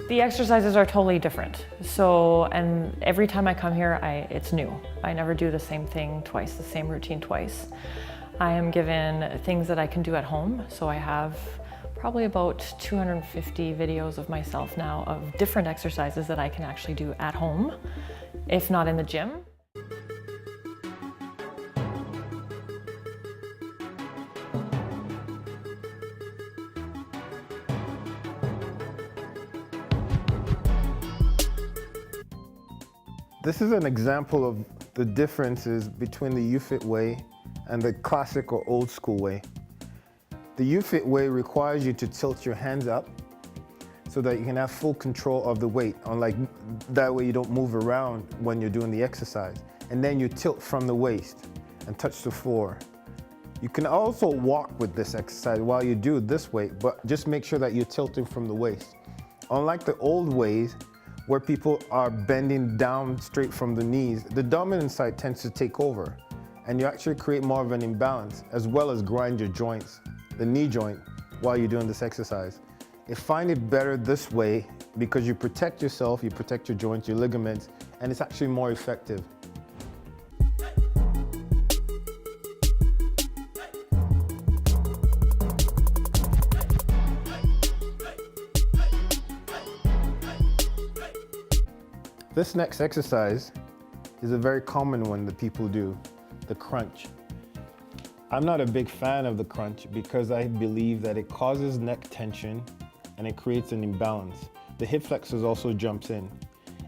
The exercises are totally different. So, and every time I come here, it's new. I never do the same thing twice, the same routine twice. I am given things that I can do at home. So I have probably about 250 videos of myself now of different exercises that I can actually do at home, if not in the gym. This is an example of the differences between the Ufiit way and the classic or old school way. The Ufiit way requires you to tilt your hands up so that you can have full control of the weight. Unlike that way you don't move around when you're doing the exercise. And then you tilt from the waist and touch the floor. You can also walk with this exercise while you do it this way, but just make sure that you're tilting from the waist. Unlike the old ways, where people are bending down straight from the knees, the dominant side tends to take over, and you actually create more of an imbalance, as well as grind your joints, the knee joint, while you're doing this exercise. I find it better this way because you protect yourself, you protect your joints, your ligaments, and it's actually more effective. This next exercise is a very common one that people do, the crunch. I'm not a big fan of the crunch because I believe that it causes neck tension and it creates an imbalance. The hip flexors also jumps in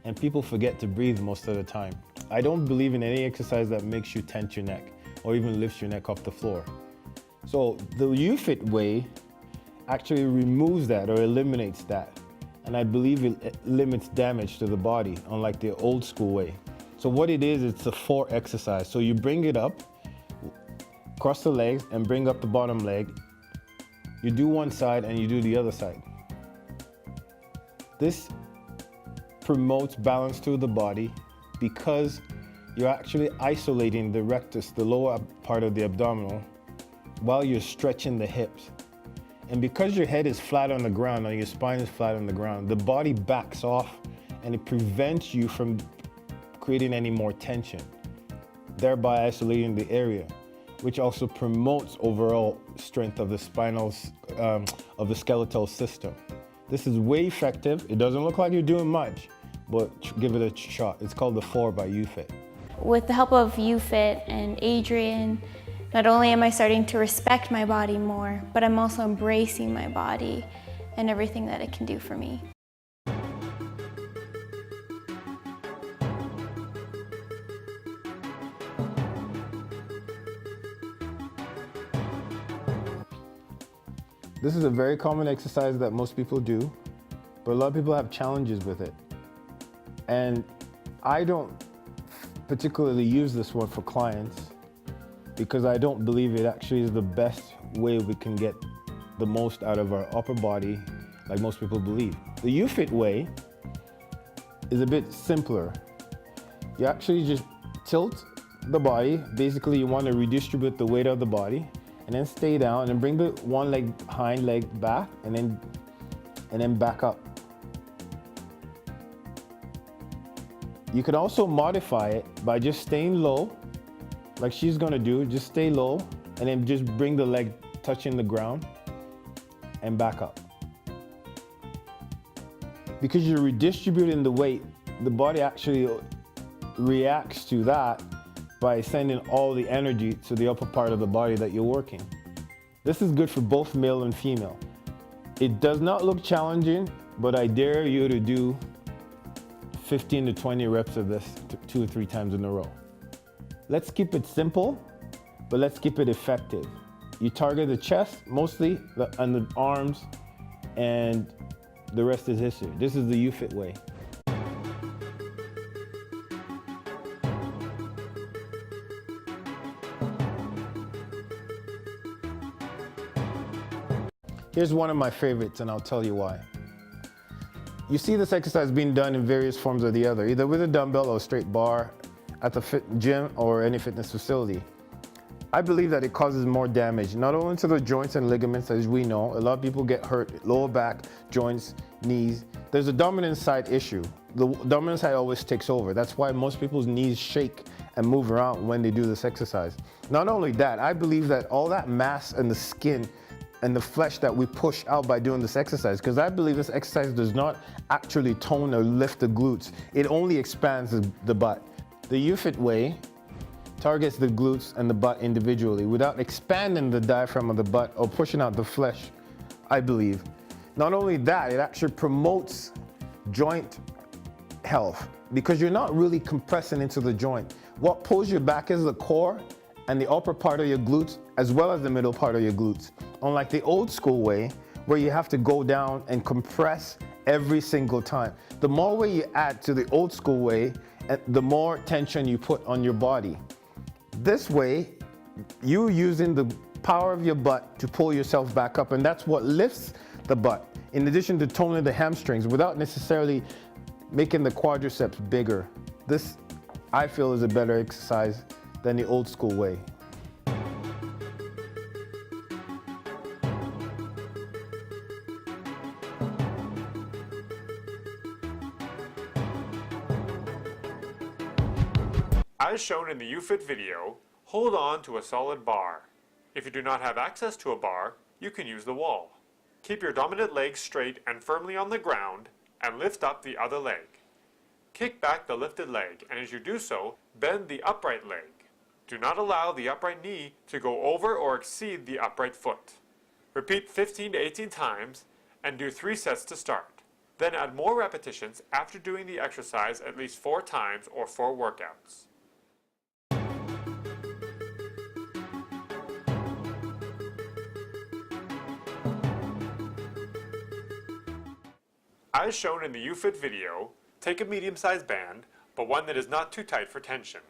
and people forget to breathe most of the time. I don't believe in any exercise that makes you tense your neck or even lifts your neck off the floor. So the Ufiit way actually removes that or eliminates that. And I believe it limits damage to the body, unlike the old school way. So what it is, it's a 4 exercise. So you bring it up, cross the legs and bring up the bottom leg. You do one side and you do the other side. This promotes balance to the body because you're actually isolating the rectus, the lower part of the abdominal, while you're stretching the hips. And because your head is flat on the ground and your spine is flat on the ground, the body backs off and it prevents you from creating any more tension, thereby isolating the area, which also promotes overall strength of the of the skeletal system. This is way effective. It doesn't look like you're doing much, but give it a shot. It's called the 4 by Ufiit. With the help of Ufiit and Adrian, not only am I starting to respect my body more, but I'm also embracing my body and everything that it can do for me. This is a very common exercise that most people do, but a lot of people have challenges with it. And I don't particularly use this one for clients because I don't believe it actually is the best way we can get the most out of our upper body, like most people believe. The Ufiit way is a bit simpler. You actually just tilt the body. Basically, you want to redistribute the weight of the body and then stay down and bring the one leg, hind leg back and then back up. You could also modify it by just staying low, like she's gonna do, just stay low and then just bring the leg touching the ground and back up. Because you're redistributing the weight, the body actually reacts to that by sending all the energy to the upper part of the body that you're working. This is good for both male and female. It does not look challenging, but I dare you to do 15 to 20 reps of this 2 or 3 times in a row. Let's keep it simple, but let's keep it effective. You target the chest mostly, and the arms, and the rest is history. This is the Ufiit way. Here's one of my favorites, and I'll tell you why. You see this exercise being done in various forms or the other, either with a dumbbell or a straight bar at the gym or any fitness facility. I believe that it causes more damage, not only to the joints and ligaments, as we know. A lot of people get hurt, lower back, joints, knees. There's a dominant side issue. The dominant side always takes over. That's why most people's knees shake and move around when they do this exercise. Not only that, I believe that all that mass and the skin and the flesh that we push out by doing this exercise, because I believe this exercise does not actually tone or lift the glutes. It only expands the butt. The Ufiit way targets the glutes and the butt individually without expanding the diaphragm of the butt or pushing out the flesh, I believe. Not only that, it actually promotes joint health because you're not really compressing into the joint. What pulls you back is the core and the upper part of your glutes as well as the middle part of your glutes. Unlike the old school way where you have to go down and compress every single time. The more weight you add to the old school way, the more tension you put on your body. This way, you're using the power of your butt to pull yourself back up, and that's what lifts the butt, in addition to toning the hamstrings without necessarily making the quadriceps bigger. This, I feel, is a better exercise than the old school way. As shown in the Ufiit video, hold on to a solid bar. If you do not have access to a bar, you can use the wall. Keep your dominant leg straight and firmly on the ground and lift up the other leg. Kick back the lifted leg, and as you do so, bend the upright leg. Do not allow the upright knee to go over or exceed the upright foot. Repeat 15 to 18 times and do 3 sets to start. Then add more repetitions after doing the exercise at least 4 times or 4 workouts. As shown in the Ufiit video, take a medium-sized band, but one that is not too tight for tension.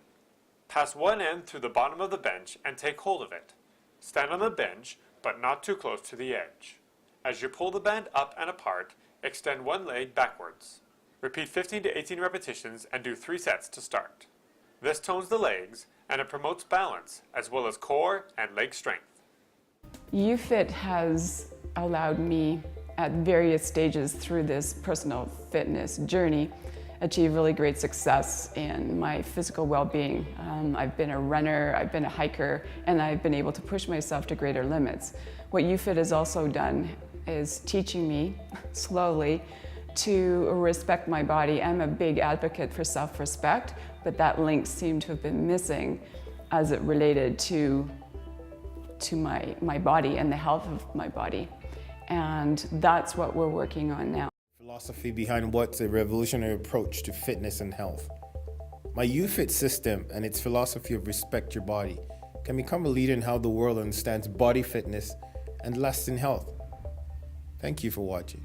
Pass one end through the bottom of the bench and take hold of it. Stand on the bench, but not too close to the edge. As you pull the band up and apart, extend one leg backwards. Repeat 15 to 18 repetitions and do 3 sets to start. This tones the legs and it promotes balance, as well as core and leg strength. Ufiit has allowed me at various stages through this personal fitness journey achieve really great success in my physical well-being. I've been a runner, I've been a hiker, and I've been able to push myself to greater limits. What Ufiit has also done is teaching me slowly to respect my body. I'm a big advocate for self-respect, but that link seemed to have been missing as it related to my body and the health of my body. And that's what we're working on now. Philosophy behind what's a revolutionary approach to fitness and health. My Ufiit system and its philosophy of respect your body can become a leader in how the world understands body fitness and lasting health. Thank you for watching.